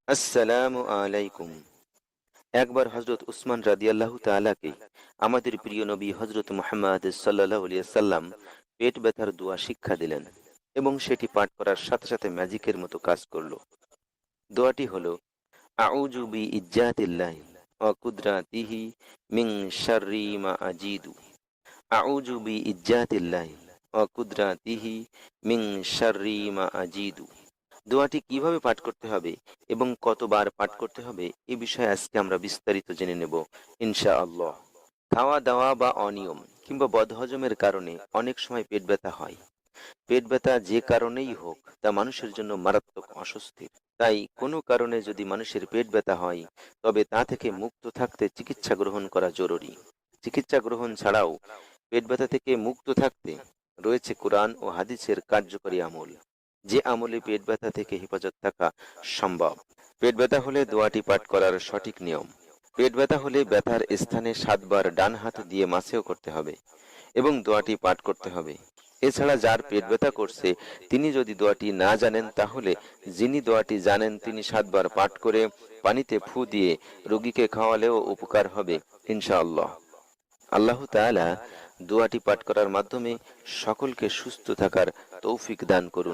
আসসালামু আলাইকুম। একবার হজরত উসমান রাদিয়াল্লাহু তাআলাকে আমাদের প্রিয় নবী হজরত মুহাম্মদ সাল্লাল্লাহু আলাইহি সাল্লাম পেট ব্যথার দোয়া শিক্ষা দিলেন এবং সেটি পাঠ করার সাথে সাথে ম্যাজিকের মতো কাজ করলো। দোয়াটি হলো, আউযু বি ইজ্জাতিল্লাহি ওয়া কুদরাতিহি মিন শাররি মা আজিদু। আউযু বি ইজ্জাতিল্লাহি ওয়া কুদরাতিহি মিন শাররি মা আজিদু। দোয়াটি কিভাবে পাঠ করতে হবে এবং কতবার পাঠ করতে হবে এ বিষয়ে আজকে আমরা বিস্তারিত জেনে নেব ইনশাআল্লাহ। খাওয়া দাওয়া বা অনিয়ম কিংবা বদহজমের কারণে অনেক সময় পেট ব্যথা হয়। পেট ব্যথা যে কারণেই হোক তা মানুষের জন্য মারাত্মক অস্বস্তির। তাই কোনো কারণে যদি মানুষের পেট ব্যথা হয় তবে তা থেকে মুক্ত থাকতে চিকিৎসা গ্রহণ করা জরুরি। চিকিৎসা গ্রহণ ছাড়াও পেট ব্যথা থেকে মুক্ত থাকতে রয়েছে কোরআন ও হাদিসের কার্যকরী আমল, যে আমলে পেট ব্যথা থেকে হেফাজত থাকা সম্ভব। পেট ব্যথা হলে দোয়াটি পাঠ করার সঠিক নিয়ম। পেট ব্যথা হলে ব্যথার স্থানে 7 বার ডান হাত দিয়ে মাসেও করতে হবে এবং দোয়াটি পাঠ করতে হবে। এছাড়া যার পেট ব্যথা করছে তিনি যদি দোয়াটি না জানেন তাহলে যিনি দোয়াটি জানেন তিনি 7 বার পাঠ করে পানিতে ফু দিয়ে রোগীকে খাওয়ালেও উপকার হবে ইনশাআল্লাহ। আল্লাহ তাআলা দোয়াটি পাঠ করার মাধ্যমে সকলকে সুস্থ থাকার তৌফিক দান করুন।